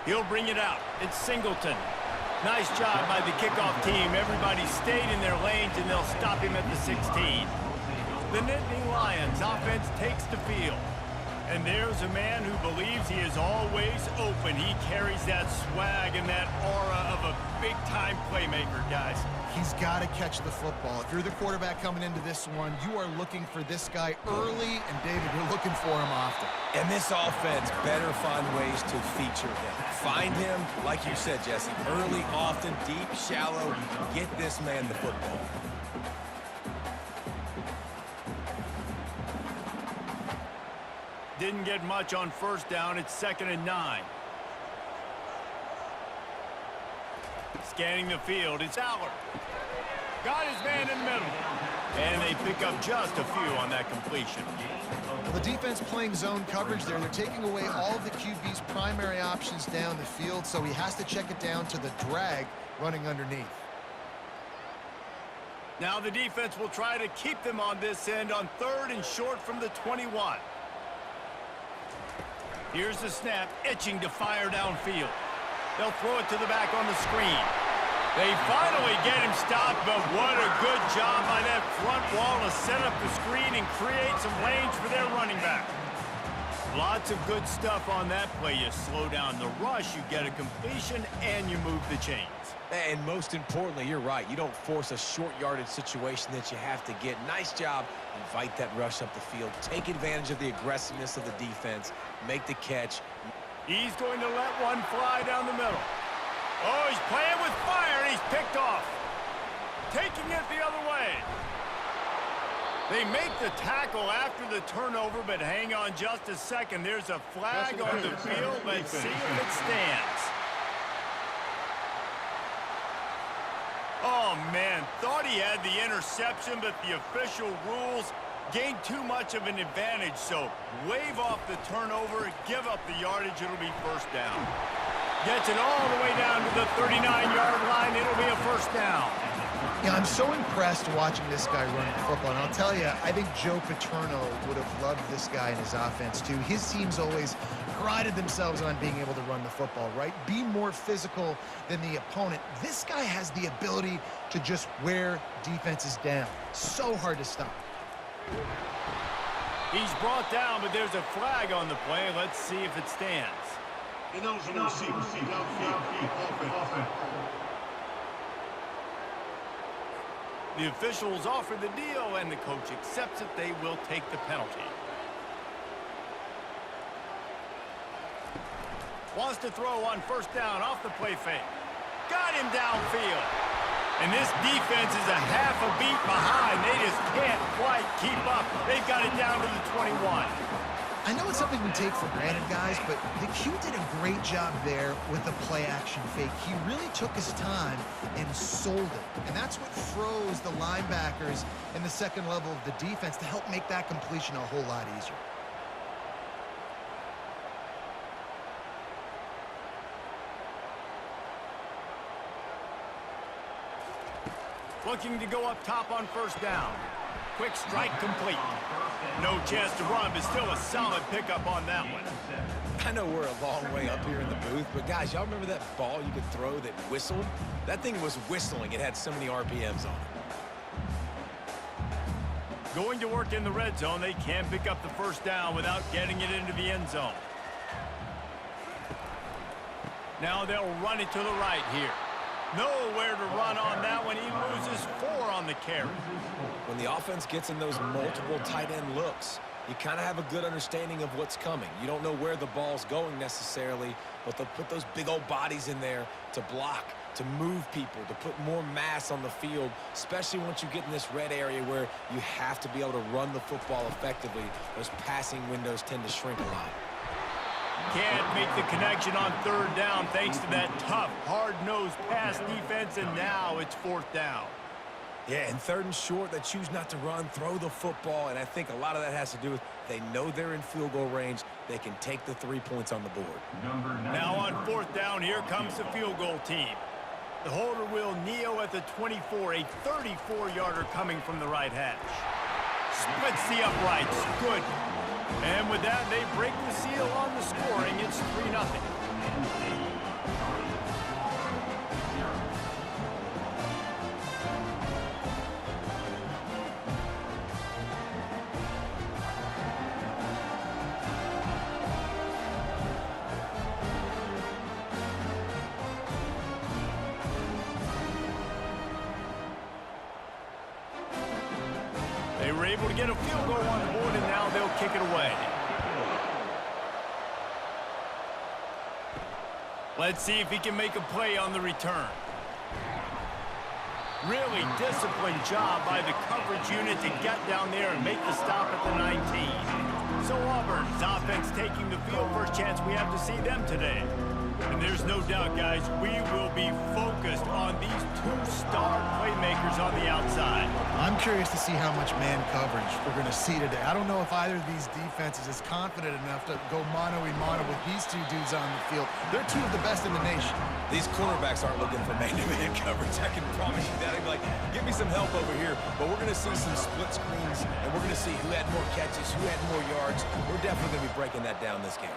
He'll bring it out. It's Singleton. Nice job by the kickoff team. Everybody stayed in their lanes, and they'll stop him at the 16. The Nittany Lions offense takes the field. And there's a man who believes he is always open. He carries that swag and that aura of a big-time playmaker, guys. He's got to catch the football. If you're the quarterback coming into this one, you are looking for this guy early, and David, you're looking for him often. And this offense better find ways to feature him. Find him, like you said, Jesse, early, often, deep, shallow. Get this man the football. Didn't get much on first down. It's 2nd and 9. Scanning the field. It's Auburn. Got his man in the middle. And they pick up just a few on that completion. Well, the defense playing zone coverage there. They're taking away all of the QB's primary options down the field, so he has to check it down to the drag running underneath. Now the defense will try to keep them on this end on 3rd and short from the 21. Here's the snap, itching to fire downfield. They'll throw it to the back on the screen. They finally get him stopped, but what a good job by that front wall to set up the screen and create some lanes for their running back. Lots of good stuff on that play. You slow down the rush, you get a completion, and you move the chains. And most importantly, you're right. You don't force a short yardage situation that you have to get. Nice job. Invite that rush up the field. Take advantage of the aggressiveness of the defense. Make the catch. He's going to let one fly down the middle. Oh, he's playing with fire, and he's picked off. Taking it the other way. They make the tackle after the turnover, but hang on just a second. There's a flag on the field. Let's see if it stands. Oh, man, thought he had the interception, but the official rules gained too much of an advantage, so wave off the turnover, give up the yardage, it'll be first down. Gets it all the way down to the 39-yard line, it'll be a first down. Yeah, I'm so impressed watching this guy run the football, and I'll tell you, I think Joe Paterno would have loved this guy in his offense, too. His teams always prided themselves on being able to run the football, right? Be more physical than the opponent. This guy has the ability to just wear defenses down. So hard to stop. He's brought down, but there's a flag on the play. Let's see if it stands. The officials offer the deal, and the coach accepts it. They will take the penalty. Wants to throw on first down off the play fake. Got him downfield. And this defense is a half a beat behind. They just can't quite keep up. They've got it down to the 21. I know it's something we take for granted, guys, but the Q did a great job there with the play-action fake. He really took his time and sold it. And that's what froze the linebackers in the second level of the defense to help make that completion a whole lot easier. Looking to go up top on first down. Quick strike complete. No chance to run, but still a solid pickup on that one. I know we're a long way up here in the booth, but guys, y'all remember that ball you could throw that whistled? That thing was whistling. It had so many RPMs on it. Going to work in the red zone. They can pick up the first down without getting it into the end zone. Now they'll run it to the right here. Nowhere to run on that one. He loses 4 on the carry. When the offense gets in those multiple tight end looks, you kind of have a good understanding of what's coming. You don't know where the ball's going necessarily, but they'll put those big old bodies in there to block, to move people, to put more mass on the field, especially once you get in this red area where you have to be able to run the football effectively. Those passing windows tend to shrink a lot. Can't make the connection on third down thanks to that tough, hard-nosed pass defense, and now it's fourth down. Yeah, and third and short, they choose not to run, throw the football, and I think a lot of that has to do with they know they're in field goal range. They can take the 3 points on the board. Now on fourth down, here comes the field goal team. The holder will kneel at the 24, a 34-yarder coming from the right hash. Splits the uprights. Good. And with that, they break the seal on the scoring. It's 3-0. They were able to get a field goal on the board, and now they'll kick it away. Let's see if he can make a play on the return. Really disciplined job by the coverage unit to get down there and make the stop at the 19. So Auburn's offense taking the field. First chance we have to see them today. And there's no doubt, guys, we will be focused on these two star playmakers on the outside. I'm curious to see how much man coverage we're going to see today. I don't know if either of these defenses is confident enough to go mano-a-mano with these two dudes on the field. They're two of the best in the nation. These cornerbacks aren't looking for man-to-man coverage. I can promise you that. They'd be like, give me some help over here. But we're going to see some split screens, and we're going to see who had more catches, who had more yards. We're definitely going to be breaking that down this game.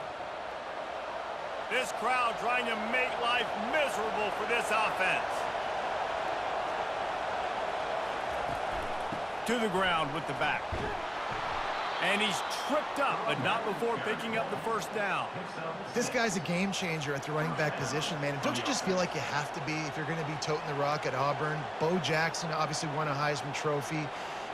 This crowd trying to make life miserable for this offense. To the ground with the back. And he's tripped up, but not before picking up the first down. This guy's a game changer at the running back position, man. And don't you just feel like you have to be if you're going to be toting the rock at Auburn? Bo Jackson obviously won a Heisman Trophy.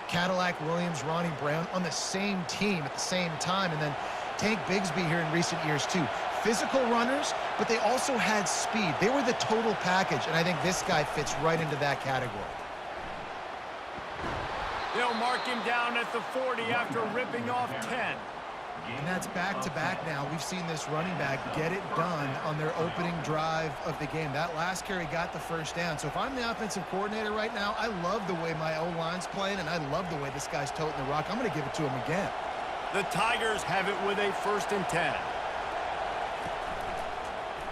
Cadillac Williams, Ronnie Brown on the same team at the same time. And then Tank Bigsby here in recent years, too. Physical runners, but they also had speed. They were the total package, and I think this guy fits right into that category. They'll mark him down at the 40 after ripping off 10. And that's back-to-back now. We've seen this running back get it done on their opening drive of the game. That last carry got the first down. So if I'm the offensive coordinator right now, I love the way my O-line's playing, and I love the way this guy's toting the rock. I'm going to give it to him again. The Tigers have it with a 1st and 10.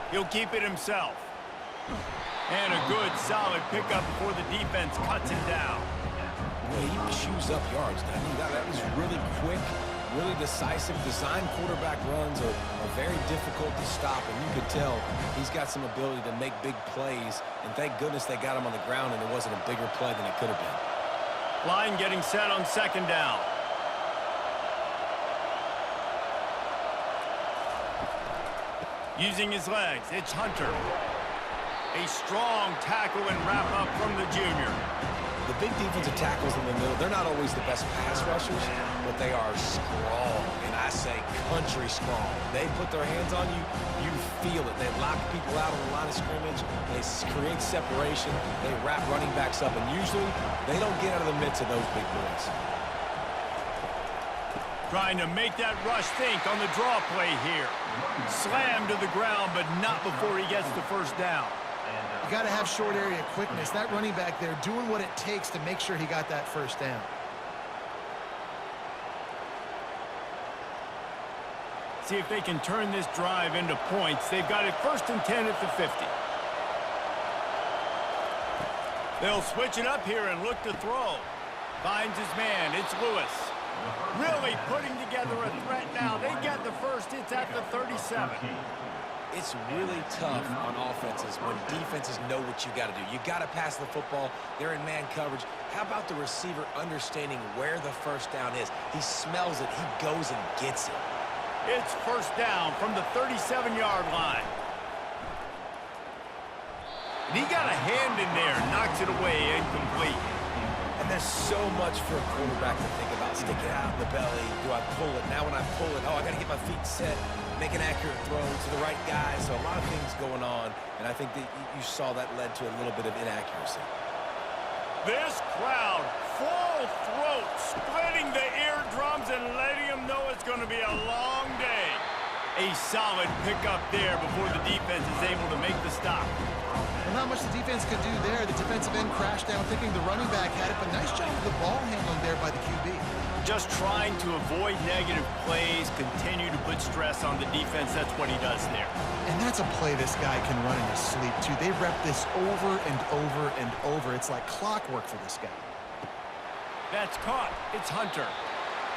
He'll keep it himself. And a good, solid pickup before the defense cuts him down. Boy, he chews up yards. That was really quick, really decisive. Design quarterback runs are very difficult to stop, and you could tell he's got some ability to make big plays. And thank goodness they got him on the ground, and it wasn't a bigger play than it could have been. Klein getting set on 2nd down. Using his legs, it's Hunter. A strong tackle and wrap up from the junior. The big defensive tackles in the middle, they're not always the best pass rushers, but they are strong, and I say country strong. They put their hands on you, you feel it. They lock people out on the line of scrimmage. They create separation. They wrap running backs up, and usually they don't get out of the midst of those big boys. Trying to make that rush think on the draw play here. Slammed to the ground, but not before he gets the 1st down. You got to have short area quickness. That running back there doing what it takes to make sure he got that 1st down. See if they can turn this drive into points. They've got it 1st and 10 at the 50. They'll switch it up here and look to throw. Finds his man. It's Lewis. Really putting together a threat now. They get the 1st. It's at the 37. It's really tough on offenses when defenses know what you got to do. You got to pass the football. They're in man coverage. How about the receiver understanding where the 1st down is? He smells it. He goes and gets it. It's 1st down from the 37-yard line. And he got a hand in there, knocks it away, incomplete. And there's so much for a quarterback to think about. Stick it out in the belly. Do I pull it? Now when I pull it, oh, I got to get my feet set. Make an accurate throw to the right guy. So a lot of things going on. And I think that you saw that led to a little bit of inaccuracy. This crowd, full throat, splitting the eardrums and letting them know it's going to be a long day. A solid pickup there before the defense is able to make the stop. Well, not much the defense could do there. The defensive end crashed down thinking the running back had it, but nice job of the ball handling there by the QB. Just trying to avoid negative plays, continue to put stress on the defense. That's what he does there. And that's a play this guy can run in his sleep, too. They rep this over and over and over. It's like clockwork for this guy. That's caught. It's Hunter.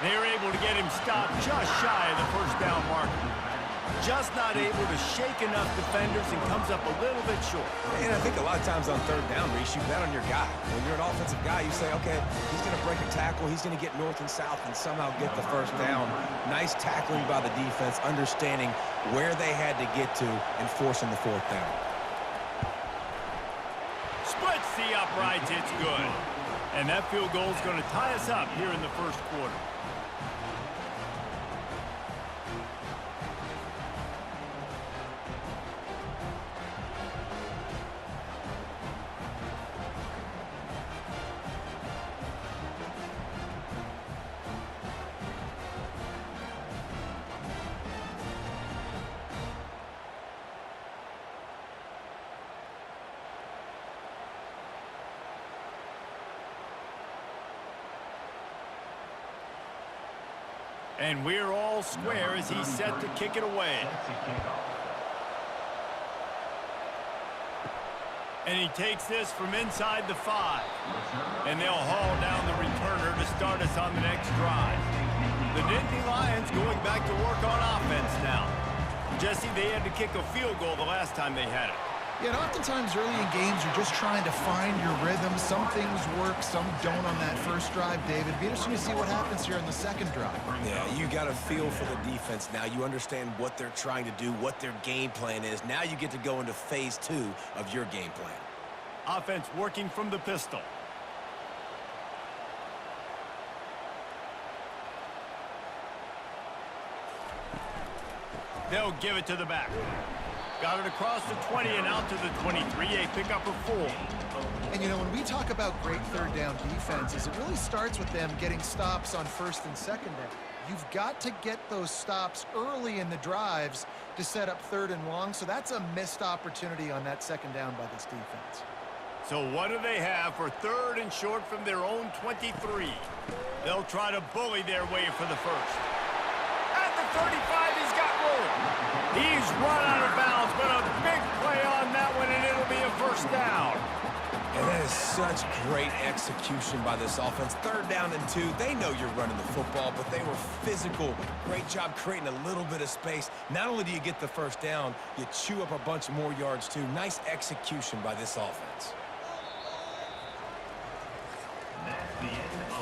They're able to get him stopped just shy of the 1st down marker. just not able to shake enough defenders and comes up a little bit short. And I think a lot of times on third down, Reese, you bet on your guy. When you're an offensive guy, you say, okay, he's going to break a tackle, he's going to get north and south and somehow get the first down. Nice tackling by the defense, understanding where they had to get to and forcing the fourth down. Splits the uprights, it's good. And that field goal is going to tie us up here in the first quarter. And we're all square as he's set to kick it away. And he takes this from inside the 5. And they'll haul down the returner to start us on the next drive. The Nittany Lions going back to work on offense now. Jesse, they had to kick a field goal the last time they had it. Yeah, and oftentimes early in games, you're just trying to find your rhythm. Some things work, some don't on that first drive, David. Be interesting to see what happens here in the second drive. Yeah, you got a feel for the defense now. You understand what they're trying to do, what their game plan is. Now you get to go into phase 2 of your game plan. Offense working from the pistol. They'll give it to the back. Got it across the 20 and out to the 23. A pickup of 4. And, you know, when we talk about great third down defenses, it really starts with them getting stops on first and second down. You've got to get those stops early in the drives to set up third and long, so that's a missed opportunity on that second down by this defense. So what do they have for third and short from their own 23? They'll try to bully their way for the first. At the 35, he's got room. He's run out of bounds, but a big play on that one, and it'll be a first down. And that is such great execution by this offense. Third down and 2. They know you're running the football, but they were physical. Great job creating a little bit of space. Not only do you get the first down, you chew up a bunch more yards, too. Nice execution by this offense.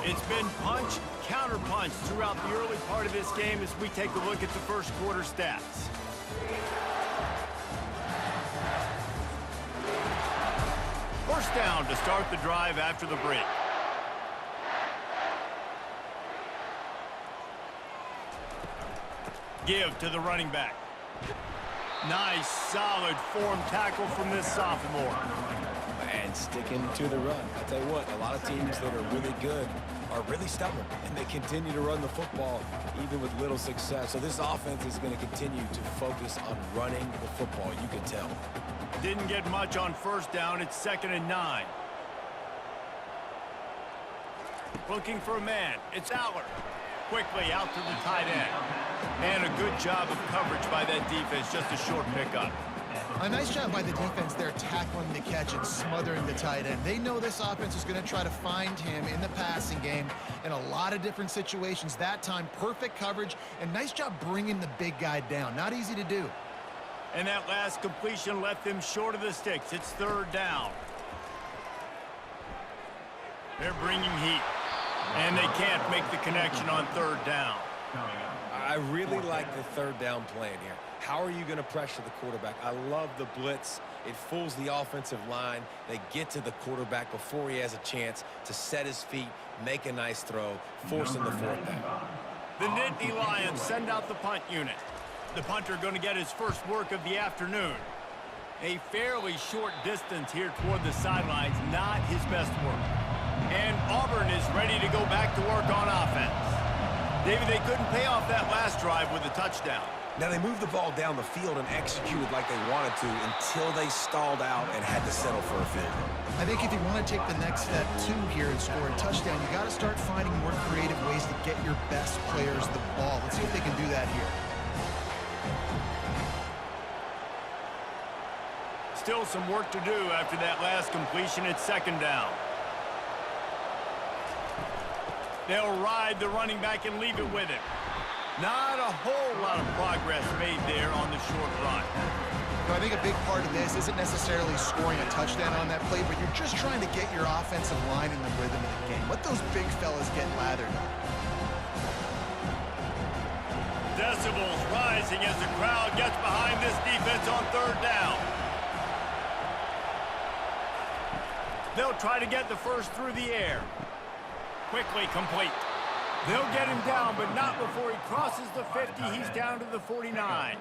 It's been punch, counter-punch throughout the early part of this game as we take a look at the first quarter stats. First down to start the drive after the break. Give to the running back. Nice, solid form tackle from this sophomore. And sticking to the run. I tell you what, a lot of teams that are really good are really stubborn, and they continue to run the football even with little success. So this offense is going to continue to focus on running the football, you can tell. Didn't get much on first down. It's 2nd and 9. Looking for a man. It's Aller. Quickly out to the tight end. And a good job of coverage by that defense. Just a short pickup. A nice job by the defense there tackling the catch and smothering the tight end. They know this offense is going to try to find him in the passing game in a lot of different situations. That time, perfect coverage, and nice job bringing the big guy down. Not easy to do. And that last completion left them short of the sticks. It's 3rd down. They're bringing heat. And they can't make the connection on 3rd down. I really like the 3rd down plan here. How are you going to pressure the quarterback? I love the blitz. It fools the offensive line. They get to the quarterback before he has a chance to set his feet, make a nice throw, forcing the 4th down. The Nittany Lions send out the punt unit. The punter going to get his first work of the afternoon. A fairly short distance here toward the sidelines, not his best work. And Auburn is ready to go back to work on offense. David, they couldn't pay off that last drive with a touchdown. Now, they moved the ball down the field and executed like they wanted to until they stalled out and had to settle for a field goal. I think if you want to take the next step, too, here and score a touchdown, you got to start finding more creative ways to get your best players the ball. Let's see if they can do that here. Still some work to do after that last completion. It's 2nd down. They'll ride the running back and leave it with him. Not a whole lot of progress made there on the short run. I think a big part of this isn't necessarily scoring a touchdown on that play, but you're just trying to get your offensive line in the rhythm of the game. Let those big fellas get lathered up. Decibels rising as the crowd gets behind this defense on third down. They'll try to get the first through the air. Quickly complete. They'll get him down, but not before he crosses the 50. He's down to the 49.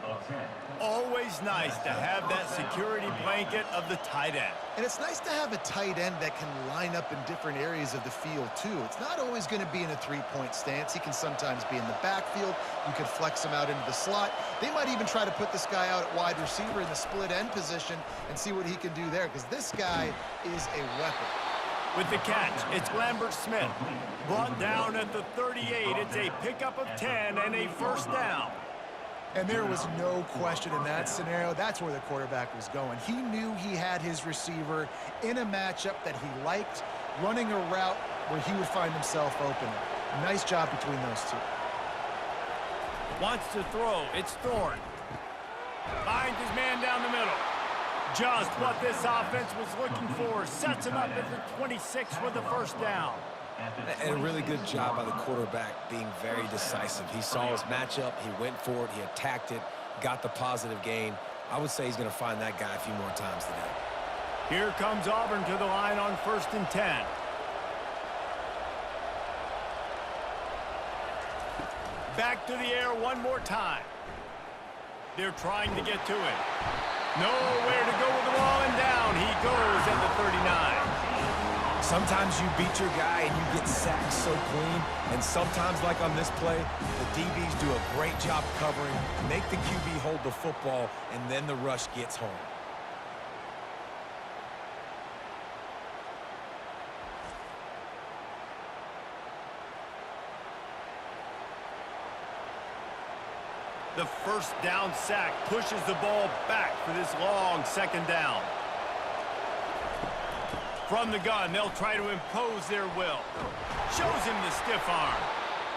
Always nice to have that security blanket of the tight end. And it's nice to have a tight end that can line up in different areas of the field, too. It's not always going to be in a three-point stance. He can sometimes be in the backfield. You could flex him out into the slot. They might even try to put this guy out at wide receiver in the split end position and see what he can do there, because this guy is a weapon. With the catch, it's Lambert Smith. Brought down at the 38. It's a pickup of 10 and a first down. And there was no question in that scenario. That's where the quarterback was going. He knew he had his receiver in a matchup that he liked, running a route where he would find himself open. Nice job between those two. Wants to throw. It's Thorne. Finds his man down the middle. Just what this offense was looking for. Sets him up at the 26 for the first down. And a really good job by the quarterback being very decisive. He saw his matchup, he went for it, he attacked it, got the positive gain. I would say he's going to find that guy a few more times today. Here comes Auburn to the line on 1st and 10. Back to the air one more time. They're trying to get to it. Nowhere to go with the ball, and down he goes at the 39. Sometimes you beat your guy and you get sacked so clean, and sometimes, like on this play, the DBs do a great job covering, make the QB hold the football, and then the rush gets home. The first down sack pushes the ball back for this long second down. From the gun, they'll try to impose their will. Shows him the stiff arm.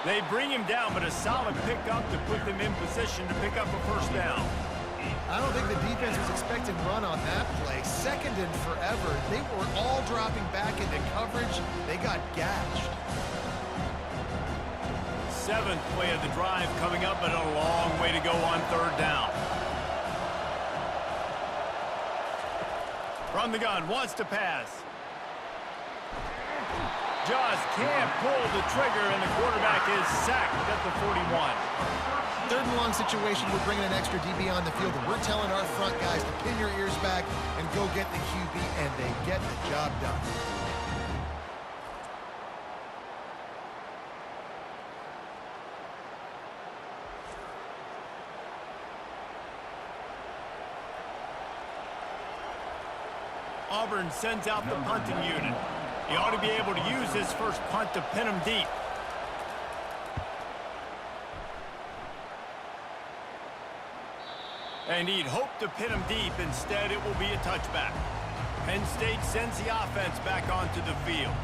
They bring him down, but a solid pickup to put them in position to pick up a first down. I don't think the defense was expecting run on that play. Second and forever. They were all dropping back into coverage. They got gashed. 7th play of the drive coming up, but a long way to go on third down. From the gun, wants to pass. Just can't pull the trigger, and the quarterback is sacked at the 41. 3rd and long situation, we're bringing an extra DB on the field, and we're telling our front guys to pin your ears back and go get the QB, and they get the job done. Auburn sends out the punting unit. He ought to be able to use his first punt to pin him deep. And he'd hope to pin him deep. Instead, it will be a touchback. Penn State sends the offense back onto the field.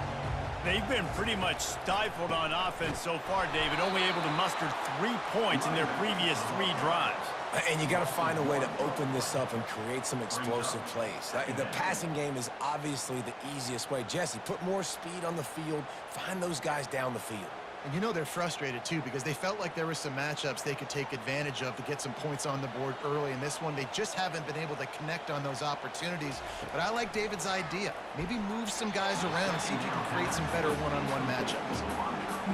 They've been pretty much stifled on offense so far, David, only able to muster 3 points in their previous 3 drives. And you got to find a way to open this up and create some explosive plays. The passing game is obviously the easiest way. Jesse, put more speed on the field. Find those guys down the field. And you know they're frustrated, too, because they felt like there were some matchups they could take advantage of to get some points on the board early. In this one, they just haven't been able to connect on those opportunities. But I like David's idea. Maybe move some guys around and see if you can create some better one-on-one matchups.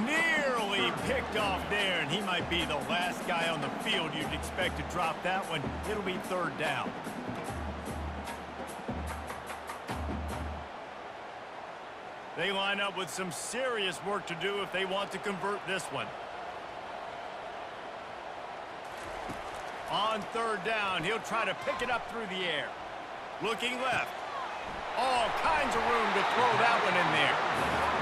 Nearly picked off there, and he might be the last guy on the field you'd expect to drop that one. It'll be 3rd down. They line up with some serious work to do if they want to convert this one. On 3rd down, he'll try to pick it up through the air. Looking left. All kinds of room to throw that one in there.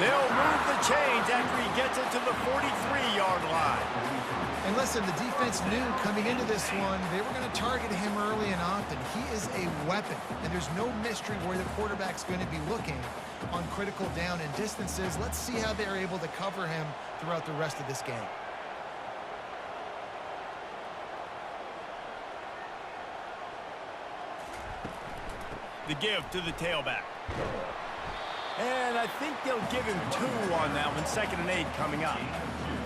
They'll move the chains after he gets it to the 43-yard line. And listen, the defense knew coming into this one, they were going to target him early and often. He is a weapon, and there's no mystery where the quarterback's going to be looking on critical down and distances. Let's see how they're able to cover him throughout the rest of this game. The give to the tailback. And I think they'll give him 2 on that one. 2nd and 8 coming up.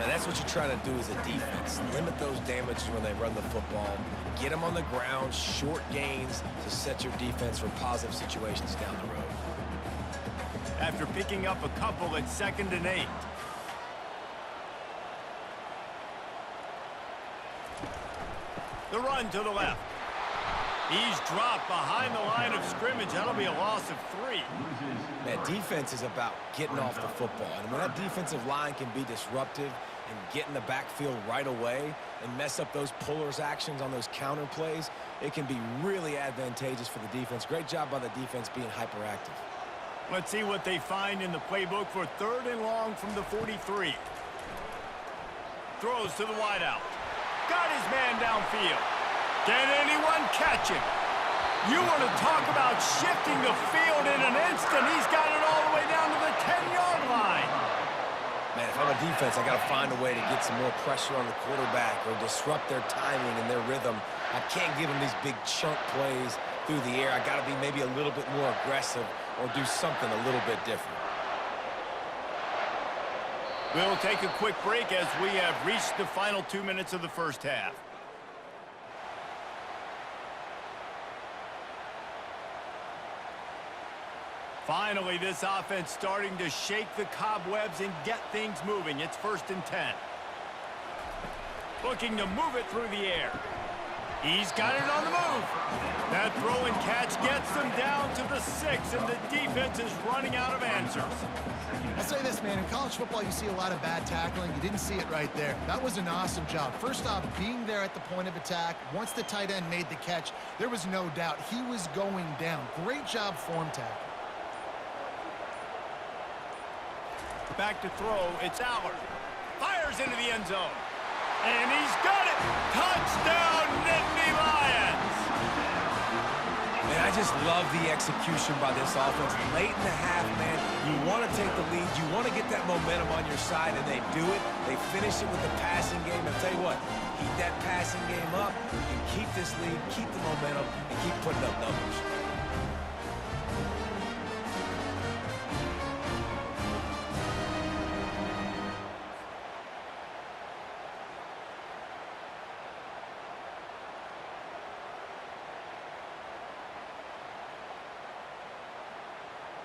Now that's what you're trying to do as a defense. Limit those damages when they run the football. Get them on the ground, short gains to set your defense for positive situations down the road. After picking up a couple at 2nd and 8. The run to the left. He's dropped behind the line of scrimmage. That'll be a loss of 3. Man, defense is about getting off the football. And when that defensive line can be disruptive and get in the backfield right away and mess up those pullers actions on those counter plays, it can be really advantageous for the defense. Great job by the defense being hyperactive. Let's see what they find in the playbook for 3rd and long from the 43. Throws to the wideout. Got his man downfield. Can anyone catch him? You want to talk about shifting the field in an instant. He's got it all the way down to the 10-yard line. Man, if I'm a defense, I got to find a way to get some more pressure on the quarterback or disrupt their timing and their rhythm. I can't give them these big chunk plays through the air. I got to be maybe a little bit more aggressive or do something a little bit different. We'll take a quick break as we have reached the final 2 minutes of the first half. Finally, this offense starting to shake the cobwebs and get things moving. It's 1st and 10. Looking to move it through the air. He's got it on the move. That throw and catch gets them down to the 6, and the defense is running out of answers. I'll say this, man. In college football, you see a lot of bad tackling. You didn't see it right there. That was an awesome job. First off, being there at the point of attack. Once the tight end made the catch, there was no doubt he was going down. Great job form tackle. Back to throw. It's Auburn. Fires into the end zone. And he's got it. Touchdown, Nittany Lions. Man, I just love the execution by this offense. Late in the half, man, you want to take the lead. You want to get that momentum on your side, and they do it. They finish it with the passing game. I'll tell you what, keep that passing game up. You can keep this lead, keep the momentum, and keep putting up numbers.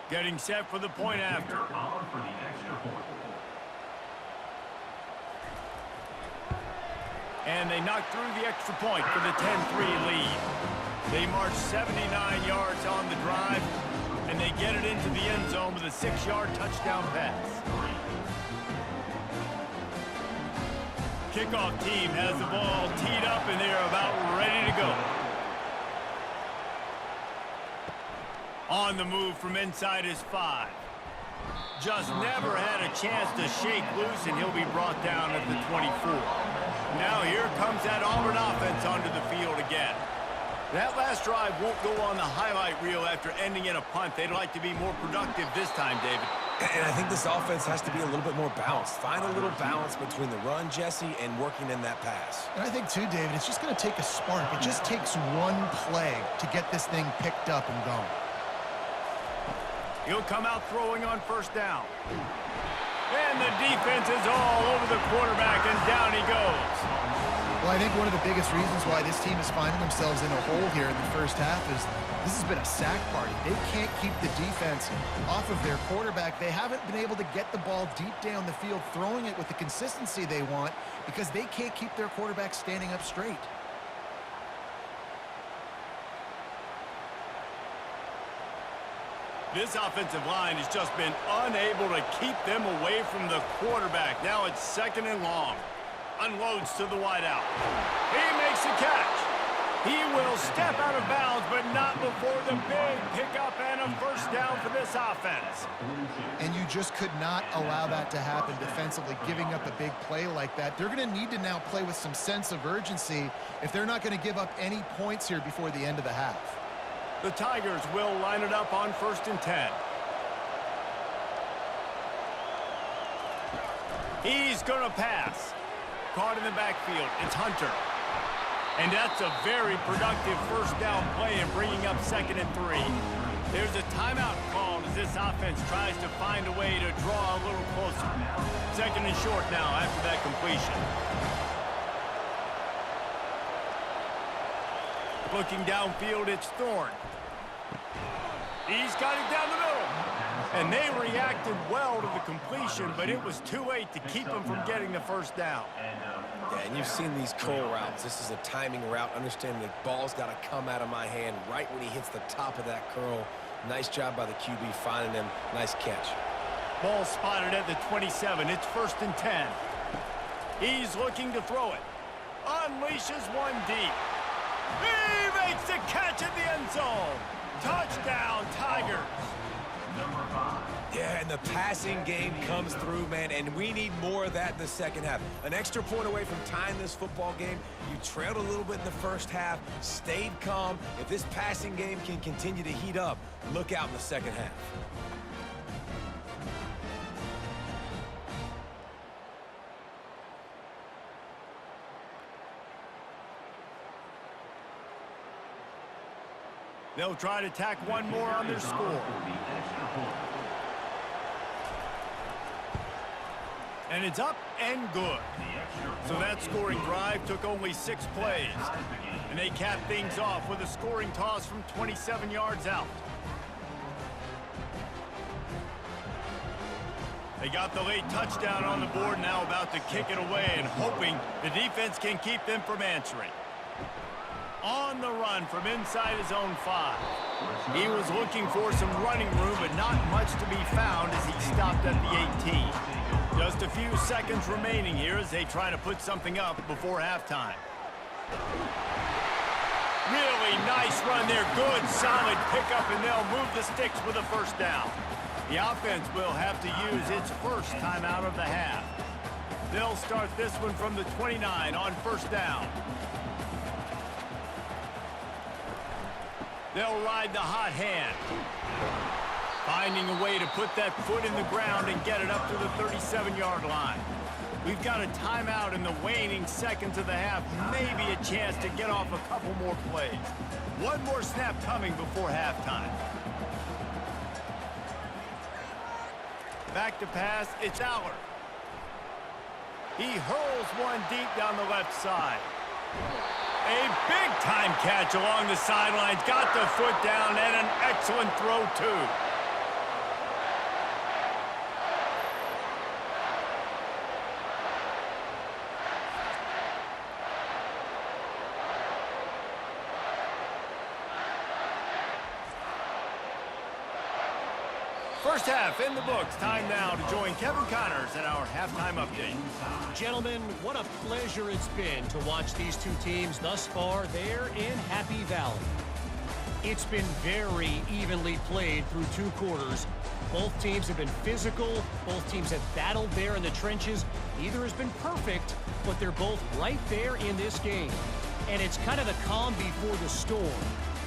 Getting set for the point after. And they knock through the extra point for the 10-3 lead. They march 79 yards on the drive, and they get it into the end zone with a 6-yard touchdown pass. Kickoff team has the ball teed up, and they're about ready to go. On the move from inside his 5. Just never had a chance to shake loose, and he'll be brought down at the 24. Now here comes that Auburn offense onto the field again. That last drive won't go on the highlight reel after ending in a punt. They'd like to be more productive this time, David. And I think this offense has to be a little bit more balanced. Find a little balance between the run, Jesse, and working in that pass. And I think, too, David, it's just going to take a spark. It just takes one play to get this thing picked up and going. He'll come out throwing on 1st down. And the defense is all over the quarterback, and down he goes. Well, I think one of the biggest reasons why this team is finding themselves in a hole here in the first half is this has been a sack party. They can't keep the defense off of their quarterback. They haven't been able to get the ball deep down the field, throwing it with the consistency they want because they can't keep their quarterback standing up straight. This offensive line has just been unable to keep them away from the quarterback. Now it's 2nd and long. Unloads to the wideout. He makes the catch. He will step out of bounds, but not before the big pickup and a 1st down for this offense. And you just could not allow that to happen defensively, giving up a big play like that. They're going to need to now play with some sense of urgency if they're not going to give up any points here before the end of the half. The Tigers will line it up on 1st and 10. He's going to pass. Caught in the backfield. It's Hunter. And that's a very productive 1st down play and bringing up 2nd and 3. There's a timeout called as this offense tries to find a way to draw a little closer. 2nd and short now after that completion. Looking downfield, it's Thorne. He's got it down the middle. And they reacted well to the completion, but it was too late to keep him from getting the first down. Yeah, and you've seen these curl routes. This is a timing route. Understanding the ball's got to come out of my hand right when he hits the top of that curl. Nice job by the QB finding him. Nice catch. Ball spotted at the 27. It's 1st and 10. He's looking to throw it. Unleashes one deep. He makes the catch at the end zone. Touchdown, Tigers. Yeah, and the passing game comes through, man, and we need more of that in the second half. An extra point away from tying this football game. You trailed a little bit in the first half, stayed calm. If this passing game can continue to heat up, look out in the second half. They'll try to tack one more on their score. And it's up and good. So that scoring drive took only 6 plays. And they capped things off with a scoring toss from 27 yards out. They got the late touchdown on the board, now about to kick it away and hoping the defense can keep them from answering. On the run from inside his own 5. He was looking for some running room, but not much to be found as he stopped at the 18. Just a few seconds remaining here as they try to put something up before halftime. Really nice run there. Good, solid pickup, and they'll move the sticks with a first down. The offense will have to use its first timeout of the half. They'll start this one from the 29 on first down. They'll ride the hot hand. Finding a way to put that foot in the ground and get it up to the 37-yard line. We've got a timeout in the waning seconds of the half. Maybe a chance to get off a couple more plays. One more snap coming before halftime. Back to pass, it's Aller. He hurls one deep down the left side. A big-time catch along the sidelines. Got the foot down and an excellent throw, too. First half in the books. Time now to join Kevin Connors in our halftime update. Gentlemen, what a pleasure it's been to watch these two teams thus far there in Happy Valley. It's been very evenly played through 2 quarters. Both teams have been physical. Both teams have battled there in the trenches. Neither has been perfect, but they're both right there in this game. And it's kind of the calm before the storm.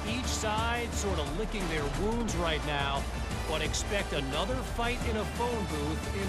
Each side sort of licking their wounds right now, but expect another fight in a phone booth in